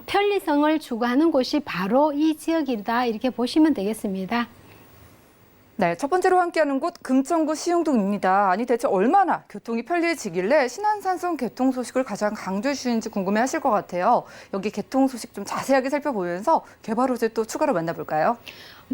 편리성을 추구하는 곳이 바로 이 지역이다 이렇게 보시면 되겠습니다. 네, 첫 번째로 함께하는 곳 금천구 시흥동입니다. 아니 대체 얼마나 교통이 편리해지길래 신안산선 개통 소식을 가장 강조해 주시는지 궁금해하실 것 같아요. 여기 개통 소식 좀 자세하게 살펴보면서 개발 호재 또 추가로 만나볼까요?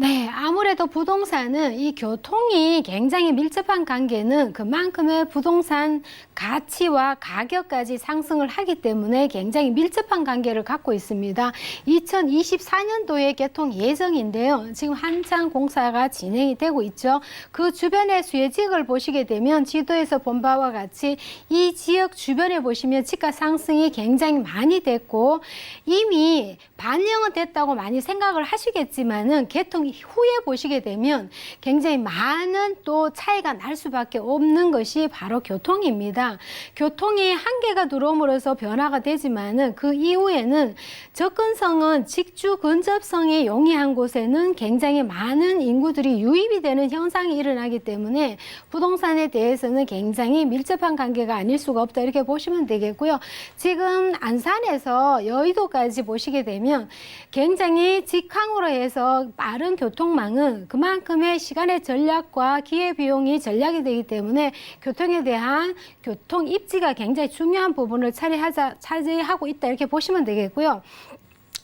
네, 아무래도 부동산은 이 교통이 굉장히 밀접한 관계는 그만큼의 부동산 가치와 가격까지 상승을 하기 때문에 굉장히 밀접한 관계를 갖고 있습니다. 2024년도에 개통 예정인데요. 지금 한창 공사가 진행이 되고 있죠. 그 주변의 수혜지역을 보시게 되면 지도에서 본 바와 같이 이 지역 주변에 보시면 집가 상승이 굉장히 많이 됐고 이미 반영은 됐다고 많이 생각을 하시겠지만은 개통 후에 보시게 되면 굉장히 많은 또 차이가 날 수밖에 없는 것이 바로 교통입니다. 교통이 한계가 들어옴으로써 변화가 되지만은 그 이후에는 접근성은 직주 근접성이 용이한 곳에는 굉장히 많은 인구들이 유입이 되는 현상이 일어나기 때문에 부동산에 대해서는 굉장히 밀접한 관계가 아닐 수가 없다 이렇게 보시면 되겠고요. 지금 안산에서 여의도까지 보시게 되면 굉장히 직항으로 해서 빠른 교통망은 그만큼의 시간의 전략과 기회비용이 전략이 되기 때문에 교통에 대한 교통 입지가 굉장히 중요한 부분을 차지하고 있다 이렇게 보시면 되겠고요.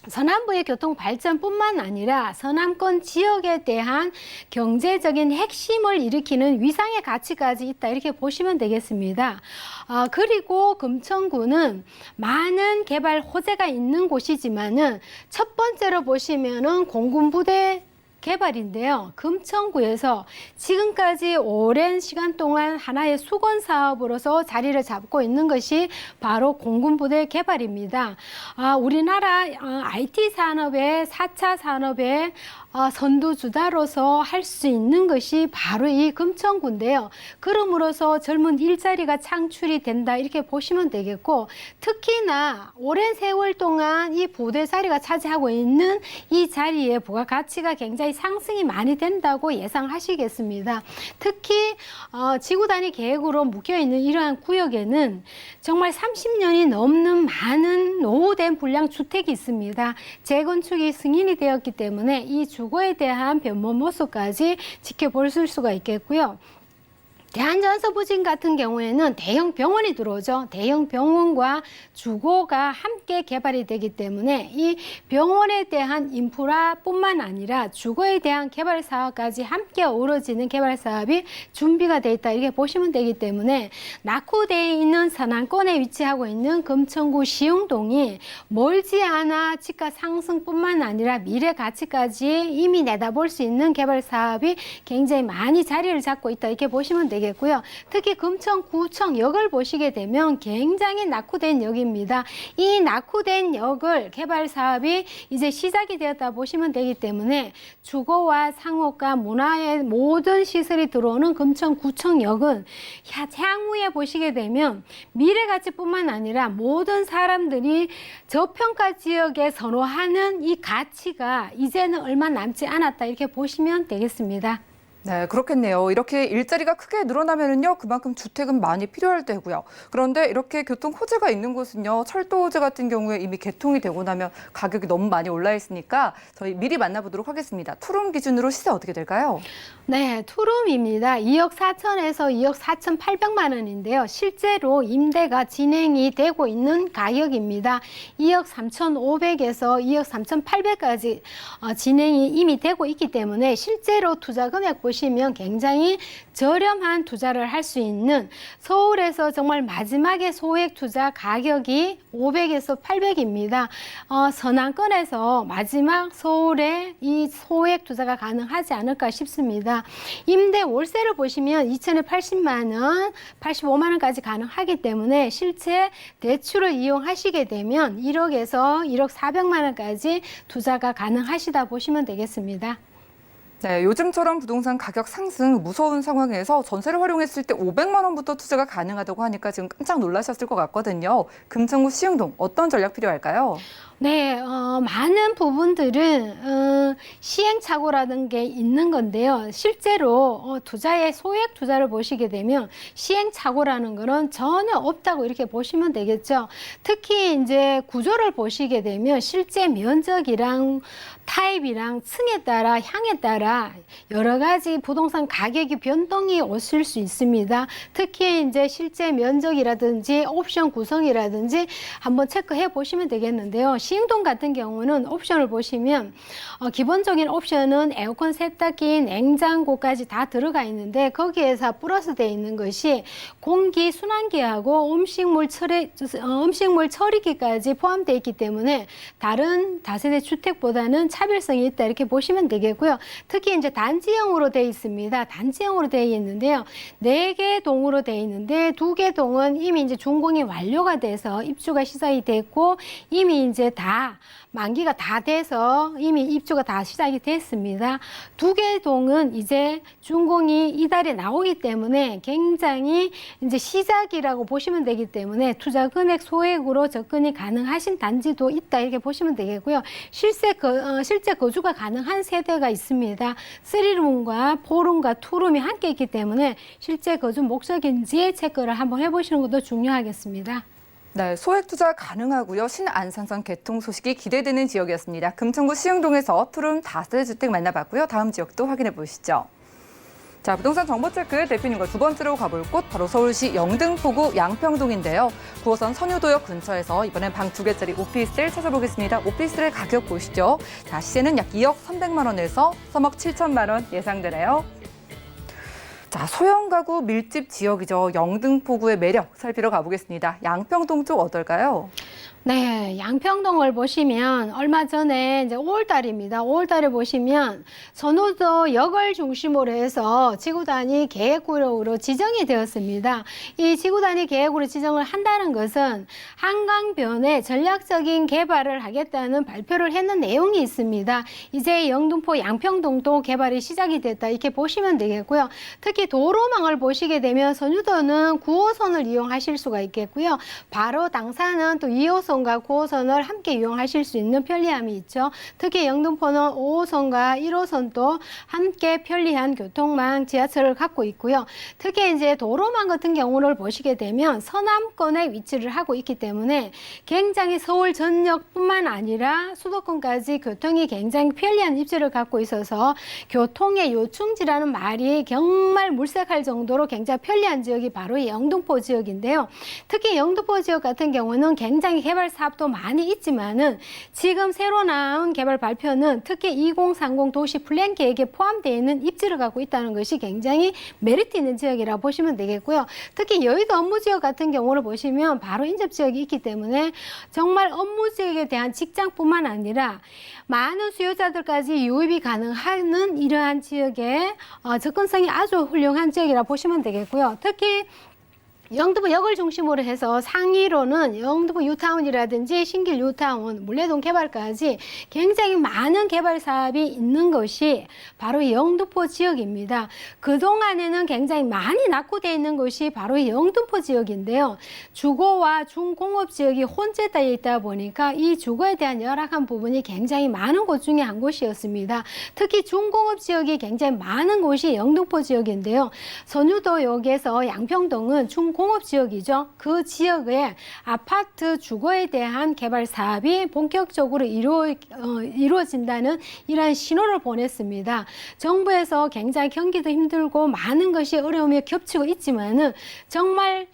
서남부의 교통 발전뿐만 아니라 서남권 지역에 대한 경제적인 핵심을 일으키는 위상의 가치까지 있다 이렇게 보시면 되겠습니다. 그리고 금천구는 많은 개발 호재가 있는 곳이지만은 첫 번째로 보시면은 공군부대 개발인데요. 금천구에서 지금까지 오랜 시간 동안 하나의 수건 사업으로서 자리를 잡고 있는 것이 바로 공군부대 개발입니다. 우리나라 IT 산업의 4차 산업의 선두주자로서 할 수 있는 것이 바로 이 금천구인데요. 그럼으로써 젊은 일자리가 창출이 된다 이렇게 보시면 되겠고 특히나 오랜 세월 동안 이 부대 자리가 차지하고 있는 이 자리에 부가가치가 굉장히 상승이 많이 된다고 예상하시겠습니다. 특히 지구 단위 계획으로 묶여있는 이러한 구역에는 정말 30년이 넘는 많은 노후된 불량주택이 있습니다. 재건축이 승인이 되었기 때문에 이 주거에 대한 변모 모습까지 지켜볼 수가 있겠고요. 대한전서부진 같은 경우에는 대형 병원이 들어오죠. 대형 병원과 주거가 함께 개발이 되기 때문에 이 병원에 대한 인프라뿐만 아니라 주거에 대한 개발 사업까지 함께 어우러지는 개발 사업이 준비가 돼 있다 이렇게 보시면 되기 때문에 낙후되어 있는 서남권에 위치하고 있는 금천구 시흥동이 멀지 않아 집가 상승뿐만 아니라 미래 가치까지 이미 내다볼 수 있는 개발 사업이 굉장히 많이 자리를 잡고 있다 이렇게 보시면 되겠습니다. 특히 금천구청역을 보시게 되면 굉장히 낙후된 역입니다. 이 낙후된 역을 개발 사업이 이제 시작이 되었다 보시면 되기 때문에 주거와 상업과 문화의 모든 시설이 들어오는 금천구청역은 향후에 보시게 되면 미래 가치뿐만 아니라 모든 사람들이 저평가 지역에 선호하는 이 가치가 이제는 얼마 남지 않았다 이렇게 보시면 되겠습니다. 네, 그렇겠네요. 이렇게 일자리가 크게 늘어나면은요, 그만큼 주택은 많이 필요할 테고요. 그런데 이렇게 교통 호재가 있는 곳은요, 철도 호재 같은 경우에 이미 개통이 되고 나면 가격이 너무 많이 올라 있으니까 저희 미리 만나보도록 하겠습니다. 투룸 기준으로 시세 어떻게 될까요? 네, 투룸입니다. 2억 4천에서 2억 4,800만 원인데요. 실제로 임대가 진행이 되고 있는 가격입니다. 2억 3,500에서 2억 3,800까지 진행이 이미 되고 있기 때문에 실제로 투자 금액 보시면 보시면 굉장히 저렴한 투자를 할 수 있는 서울에서 정말 마지막에 소액 투자 가격이 500에서 800입니다. 서남권에서 마지막 서울에 이 소액 투자가 가능하지 않을까 싶습니다. 임대 월세를 보시면 2천에 80만 원, 85만 원까지 가능하기 때문에 실제 대출을 이용하시게 되면 1억에서 1억 400만 원까지 투자가 가능하시다 보시면 되겠습니다. 네, 요즘처럼 부동산 가격 상승 무서운 상황에서 전세를 활용했을 때 500만 원부터 투자가 가능하다고 하니까 지금 깜짝 놀라셨을 것 같거든요. 금천구 시흥동 어떤 전략 필요할까요? 네, 많은 부분들은 시행착오라는 게 있는 건데요. 실제로 투자의 소액 투자를 보시게 되면 시행착오라는 거는 전혀 없다고 이렇게 보시면 되겠죠. 특히 이제 구조를 보시게 되면 실제 면적이랑 타입이랑 층에 따라 향에 따라 여러 가지 부동산 가격이 변동이 오실 수 있습니다. 특히 이제 실제 면적이라든지 옵션 구성이라든지 한번 체크해 보시면 되겠는데요. 시흥동 같은 경우는 옵션을 보시면 기본적인 옵션은 에어컨, 세탁기, 냉장고까지 다 들어가 있는데 거기에서 플러스 되어 있는 것이 공기 순환기하고 음식물 처리기까지 포함되어 있기 때문에 다른 다세대 주택보다는 차별성이 있다 이렇게 보시면 되겠고요. 특히 이제 단지형으로 되어 있습니다. 단지형으로 되어 있는데요. 4개 동으로 되어 있는데 2개 동은 이미 이제 준공이 완료가 돼서 입주가 시작이 됐고 이미 이제 다 만기가 다 돼서 이미 입주가 다 시작이 됐습니다. 2개 동은 이제 준공이 이달에 나오기 때문에 굉장히 이제 시작이라고 보시면 되기 때문에 투자 금액 소액으로 접근이 가능하신 단지도 있다 이렇게 보시면 되겠고요. 실제 거주가 가능한 세대가 있습니다. 3룸과 4룸과 2룸이 함께 있기 때문에 실제 거주 목적인지 체크를 한번 해보시는 것도 중요하겠습니다. 네, 소액 투자 가능하고요. 신안산선 개통 소식이 기대되는 지역이었습니다. 금천구 시흥동에서 푸른 다세대 주택 만나봤고요. 다음 지역도 확인해 보시죠. 자, 부동산 정보체크 대표님과 두 번째로 가볼 곳 바로 서울시 영등포구 양평동인데요. 9호선 선유도역 근처에서 이번엔 방 2개짜리 오피스텔 찾아보겠습니다. 오피스텔 가격 보시죠. 자, 시세는 약 2억 300만 원에서 3억 7천만 원 예상되네요. 자, 소형 가구 밀집 지역이죠. 영등포구의 매력 살피러 가보겠습니다. 양평동 쪽 어떨까요? 네, 양평동을 보시면 얼마 전에 이제 5월달입니다. 5월달에 보시면 선호도 역을 중심으로 해서 지구단위 계획구역으로 지정이 되었습니다. 이 지구단위 계획으로 지정을 한다는 것은 한강변에 전략적인 개발을 하겠다는 발표를 했는 내용이 있습니다. 이제 영등포 양평동도 개발이 시작이 됐다 이렇게 보시면 되겠고요. 특히 도로망을 보시게 되면 선유도는 9호선을 이용하실 수가 있겠고요. 바로 당사는 또 2호선 9호선을 함께 이용하실 수 있는 편리함이 있죠. 특히 영등포는 5호선과 1호선도 함께 편리한 교통망 지하철을 갖고 있고요. 특히 이제 도로망 같은 경우를 보시게 되면 서남권에 위치를 하고 있기 때문에 굉장히 서울 전역뿐만 아니라 수도권까지 교통이 굉장히 편리한 입지를 갖고 있어서 교통의 요충지라는 말이 정말 물색할 정도로 굉장히 편리한 지역이 바로 이 영등포 지역인데요. 특히 영등포 지역 같은 경우는 굉장히 개발 사업도 많이 있지만은 지금 새로 나온 개발 발표는 특히 2030 도시 플랜 계획에 포함되어 있는 입지를 갖고 있다는 것이 굉장히 메리트 있는 지역이라고 보시면 되겠고요. 특히 여의도 업무 지역 같은 경우를 보시면 바로 인접 지역이 있기 때문에 정말 업무 지역에 대한 직장뿐만 아니라 많은 수요자들까지 유입이 가능한 이러한 지역의 접근성이 아주 훌륭한 지역이라고 보시면 되겠고요. 특히 영등포 역을 중심으로 해서 상위로는 영등포 뉴타운이라든지 신길 뉴타운, 물레동 개발까지 굉장히 많은 개발 사업이 있는 것이 바로 영등포 지역입니다. 그동안에는 굉장히 많이 낙후되어 있는 것이 바로 영등포 지역인데요. 주거와 중공업 지역이 혼재되어 있다 보니까 이 주거에 대한 열악한 부분이 굉장히 많은 곳 중에 한 곳이었습니다. 특히 중공업 지역이 굉장히 많은 곳이 영등포 지역인데요. 선유도역에서 양평동은 중공업 지역이죠. 그 지역의 아파트 주거에 대한 개발 사업이 본격적으로 이루어진다는 이러한 신호를 보냈습니다. 정부에서 굉장히 경기도 힘들고 많은 것이 어려움이 겹치고 있지만은 정말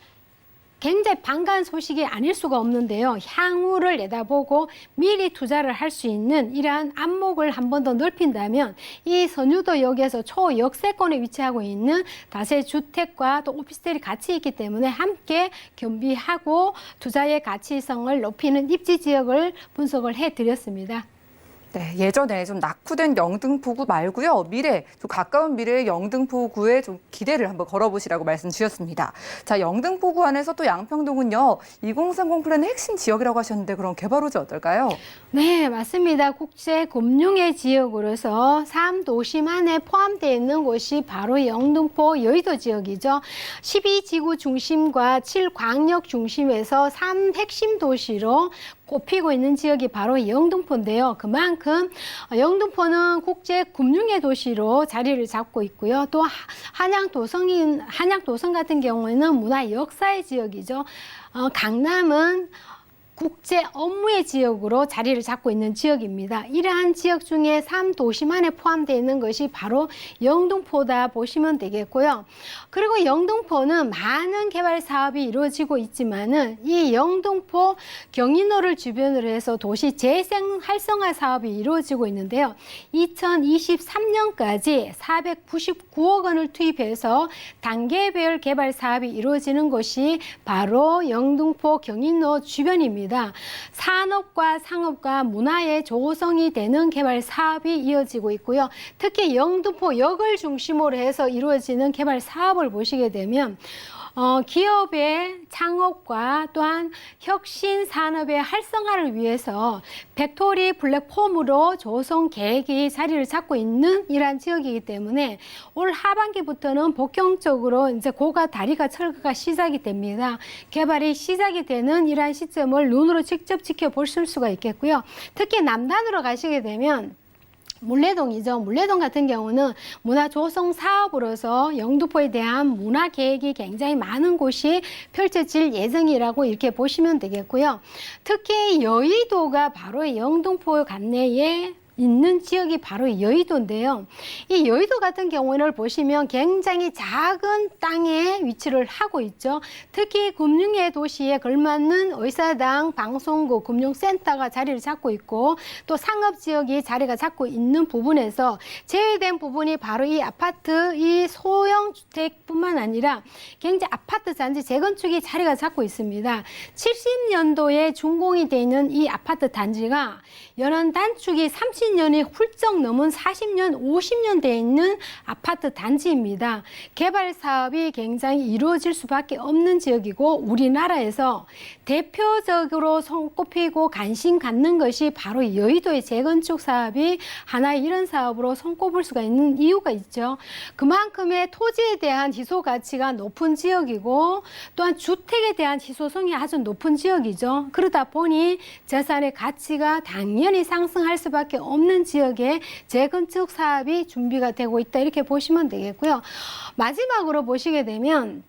굉장히 반가운 소식이 아닐 수가 없는데요. 향후를 내다보고 미리 투자를 할 수 있는 이러한 안목을 한 번 더 넓힌다면 이 선유도역에서 초역세권에 위치하고 있는 다세주택과 또 오피스텔이 같이 있기 때문에 함께 겸비하고 투자의 가치성을 높이는 입지 지역을 분석을 해드렸습니다. 네, 예전에 좀 낙후된 영등포구 말고요. 좀 가까운 미래의 영등포구에 좀 기대를 한번 걸어보시라고 말씀 주셨습니다. 자, 영등포구 안에서 또 양평동은요. 2030 플랜의 핵심 지역이라고 하셨는데 그럼 개발 호재 어떨까요? 네, 맞습니다. 국제 금융의 지역으로서 3도심 안에 포함되어 있는 곳이 바로 영등포 여의도 지역이죠. 12지구 중심과 7광역 중심에서 3핵심 도시로 꼽히고 있는 지역이 바로 영등포인데요. 그만큼 영등포는 국제 금융의 도시로 자리를 잡고 있고요. 또 한양도성 같은 경우에는 문화 역사의 지역이죠. 강남은 국제 업무의 지역으로 자리를 잡고 있는 지역입니다. 이러한 지역 중에 3도시만에 포함되어 있는 것이 바로 영등포다 보시면 되겠고요. 그리고 영등포는 많은 개발 사업이 이루어지고 있지만은 이 영등포 경인호를 주변으로 해서 도시 재생 활성화 사업이 이루어지고 있는데요. 2023년까지 499억 원을 투입해서 단계별 개발 사업이 이루어지는 것이 바로 영등포 경인호 주변입니다. 산업과 상업과 문화의 조성이 되는 개발 사업이 이어지고 있고요. 특히 영등포역을 중심으로 해서 이루어지는 개발 사업을 보시게 되면 기업의 창업과 또한 혁신 산업의 활성화를 위해서 팩토리 플랫폼으로 조성 계획이 자리를 잡고 있는 이러한 지역이기 때문에 올 하반기부터는 본격적으로 이제 고가 다리가 철거가 시작이 됩니다. 개발이 시작이 되는 이러한 시점을 눈으로 직접 지켜볼 수가 있겠고요. 특히 남단으로 가시게 되면 물레동이죠. 물레동 같은 경우는 문화 조성 사업으로서 영등포에 대한 문화 계획이 굉장히 많은 곳이 펼쳐질 예정이라고 이렇게 보시면 되겠고요. 특히 여의도가 바로 영등포 관내에 있는 지역이 바로 여의도인데요. 이 여의도 같은 경우를 보시면 굉장히 작은 땅에 위치를 하고 있죠. 특히 금융의 도시에 걸맞는 의사당, 방송국, 금융센터가 자리를 잡고 있고 또 상업지역이 자리가 잡고 있는 부분에서 제외된 부분이 바로 이 아파트, 이 소형 주택뿐만 아니라 굉장히 아파트 단지 재건축이 자리가 잡고 있습니다. 70년도에 준공이 되어 있는 이 아파트 단지가 연한 단축이 30년이 훌쩍 넘은 40년, 50년 돼 있는 아파트 단지입니다. 개발 사업이 굉장히 이루어질 수밖에 없는 지역이고 우리나라에서 대표적으로 손꼽히고 관심 갖는 것이 바로 여의도의 재건축 사업이 하나의 이런 사업으로 손꼽을 수가 있는 이유가 있죠. 그만큼의 토지에 대한 희소 가치가 높은 지역이고 또한 주택에 대한 희소성이 아주 높은 지역이죠. 그러다 보니 재산의 가치가 당연히 상승할 수밖에 없는 지역에 재건축 사업이 준비가 되고 있다 이렇게 보시면 되겠고요. 마지막으로 보시게 되면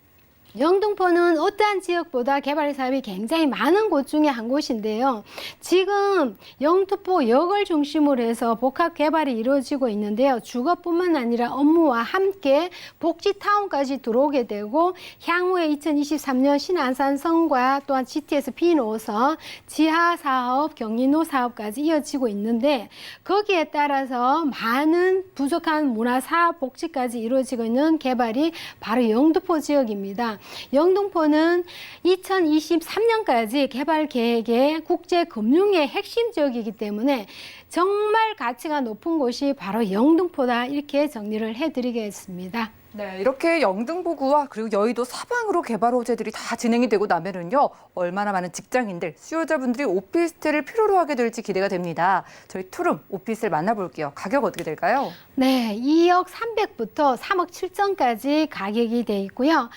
영등포는 어떠한 지역보다 개발 사업이 굉장히 많은 곳 중에 한 곳인데요. 지금 영등포역을 중심으로 해서 복합 개발이 이루어지고 있는데요. 주거뿐만 아니라 업무와 함께 복지타운까지 들어오게 되고 향후에 2023년 신안산성과 또한 GTS B5선 지하사업, 경인호 사업까지 이어지고 있는데 거기에 따라서 많은 부족한 문화사업 복지까지 이루어지고 있는 개발이 바로 영등포 지역입니다. 영등포는 2023년까지 개발 계획의 국제 금융의 핵심 지역이기 때문에 정말 가치가 높은 곳이 바로 영등포다 이렇게 정리를 해드리겠습니다. 네, 이렇게 영등포구와 그리고 여의도 사방으로 개발 호재들이 다 진행이 되고 나면은요, 얼마나 많은 직장인들, 수요자분들이 오피스텔을 필요로 하게 될지 기대가 됩니다. 저희 투룸 오피스텔 만나볼게요. 가격 어떻게 될까요? 네, 2억 300부터 3억 7천까지 가격이 돼 있고요.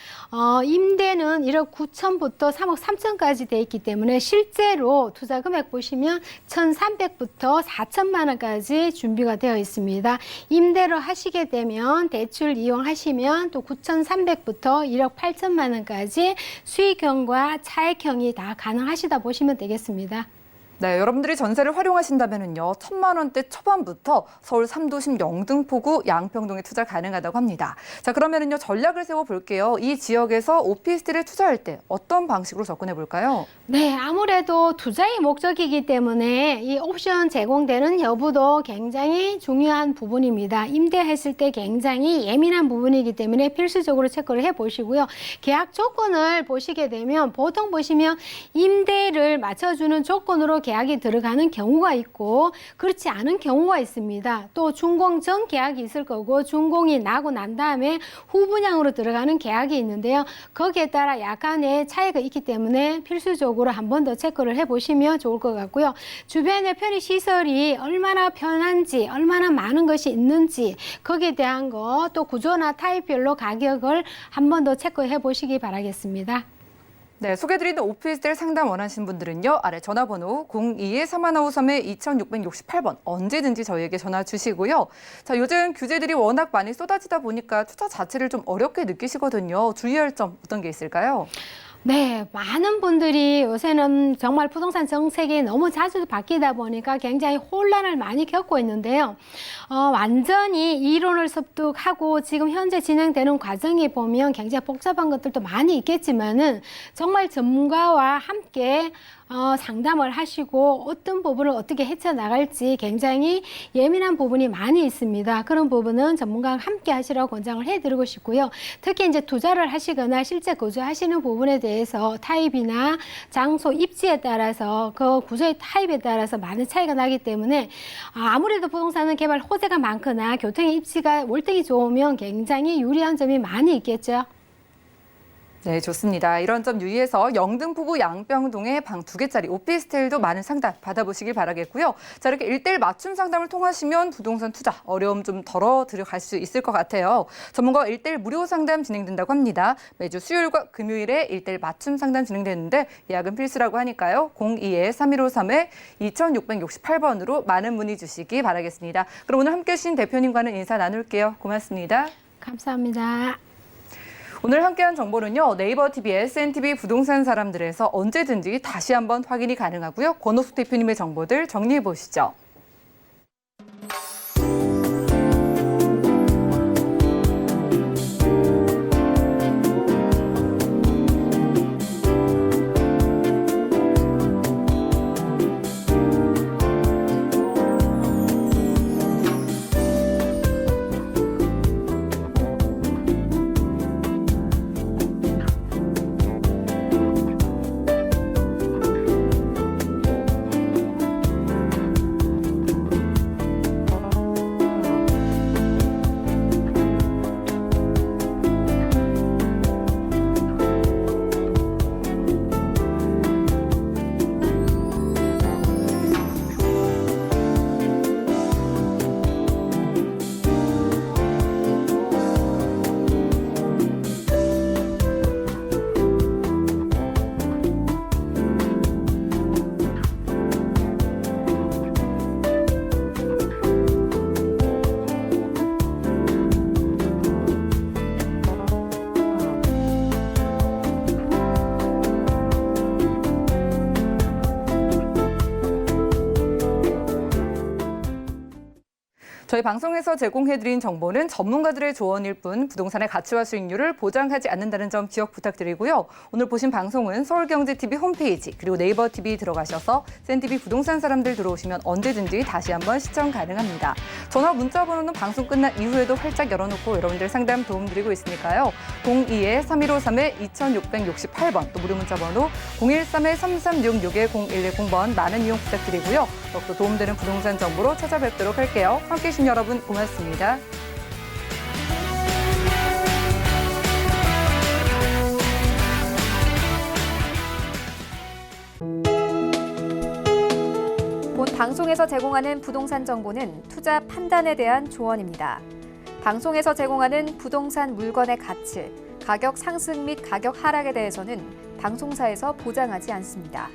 임대는 1억 9천부터 3억 3천까지 돼 있기 때문에 실제로 투자 금액 보시면 1,300부터 4천만 원까지 준비가 되어 있습니다. 임대로 하시게 되면 대출 이용하시면 또 9,300부터 1억 8천만 원까지 수익형과 차익형이 다 가능하시다 보시면 되겠습니다. 네, 여러분들이 전세를 활용하신다면요, 1,000만 원대 초반부터 서울 3도심 영등포구 양평동에 투자 가능하다고 합니다. 자, 그러면은요, 전략을 세워볼게요. 이 지역에서 오피스텔에 투자할 때 어떤 방식으로 접근해 볼까요? 네, 아무래도 투자의 목적이기 때문에 이 옵션 제공되는 여부도 굉장히 중요한 부분입니다. 임대했을 때 굉장히 예민한 부분이기 때문에 필수적으로 체크를 해보시고요. 계약 조건을 보시게 되면 보통 보시면 임대를 맞춰주는 조건으로 계약이 들어가는 경우가 있고 그렇지 않은 경우가 있습니다. 또 준공 전 계약이 있을 거고 준공이 나고 난 다음에 후분양으로 들어가는 계약이 있는데요. 거기에 따라 약간의 차이가 있기 때문에 필수적으로 한 번 더 체크를 해보시면 좋을 것 같고요. 주변의 편의시설이 얼마나 편한지 얼마나 많은 것이 있는지 거기에 대한 거 또 구조나 타입별로 가격을 한 번 더 체크해 보시기 바라겠습니다. 네, 소개드리는 오피스텔 상담 원하시는 분들은요, 아래 전화번호 02-3153-2668번 언제든지 저희에게 전화 주시고요. 자, 요즘 규제들이 워낙 많이 쏟아지다 보니까 투자 자체를 좀 어렵게 느끼시거든요. 주의할 점 어떤 게 있을까요? 네, 많은 분들이 요새는 정말 부동산 정책이 너무 자주 바뀌다 보니까 굉장히 혼란을 많이 겪고 있는데요. 완전히 이론을 습득하고 지금 현재 진행되는 과정에 보면 굉장히 복잡한 것들도 많이 있겠지만은 정말 전문가와 함께 상담을 하시고 어떤 부분을 어떻게 헤쳐나갈지 굉장히 예민한 부분이 많이 있습니다. 그런 부분은 전문가와 함께 하시라고 권장을 해드리고 싶고요. 특히 이제 투자를 하시거나 실제 거주하시는 부분에 대해서 타입이나 장소, 입지에 따라서 그 구조의 타입에 따라서 많은 차이가 나기 때문에 아무래도 부동산은 개발 호재가 많거나 교통의 입지가 월등히 좋으면 굉장히 유리한 점이 많이 있겠죠. 네, 좋습니다. 이런 점 유의해서 영등포구 양평동에 방 2개짜리 오피스텔도 많은 상담 받아보시길 바라겠고요. 자, 이렇게 1:1 맞춤 상담을 통하시면 부동산 투자 어려움 좀 덜어 들어갈 수 있을 것 같아요. 전문가와 1:1 무료 상담 진행된다고 합니다. 매주 수요일과 금요일에 1:1 맞춤 상담 진행되는데 예약은 필수라고 하니까요. 02-3153-2668번으로 많은 문의 주시기 바라겠습니다. 그럼 오늘 함께해 주신 대표님과는 인사 나눌게요. 고맙습니다. 감사합니다. 오늘 함께한 정보는요. 네이버 TV, SNTV 부동산 사람들에서 언제든지 다시 한번 확인이 가능하고요. 권호숙 대표님의 정보들 정리해 보시죠. 저희 방송에서 제공해드린 정보는 전문가들의 조언일 뿐 부동산의 가치와 수익률을 보장하지 않는다는 점 기억 부탁드리고요. 오늘 보신 방송은 서울경제TV 홈페이지 그리고 네이버 TV 들어가셔서 SNTV 부동산 사람들 들어오시면 언제든지 다시 한번 시청 가능합니다. 전화 문자 번호는 방송 끝난 이후에도 활짝 열어놓고 여러분들 상담 도움드리고 있으니까요. 02-3153-2668번 또 무료 문자 번호 013-3366-0110번 많은 이용 부탁드리고요. 더욱더 도움되는 부동산 정보로 찾아뵙도록 할게요. 함께해 주신 여러분 고맙습니다. 본 방송에서 제공하는 부동산 정보는 투자 판단에 대한 조언입니다. 방송에서 제공하는 부동산 물건의 가치, 가격 상승 및 가격 하락에 대해서는 방송사에서 보장하지 않습니다.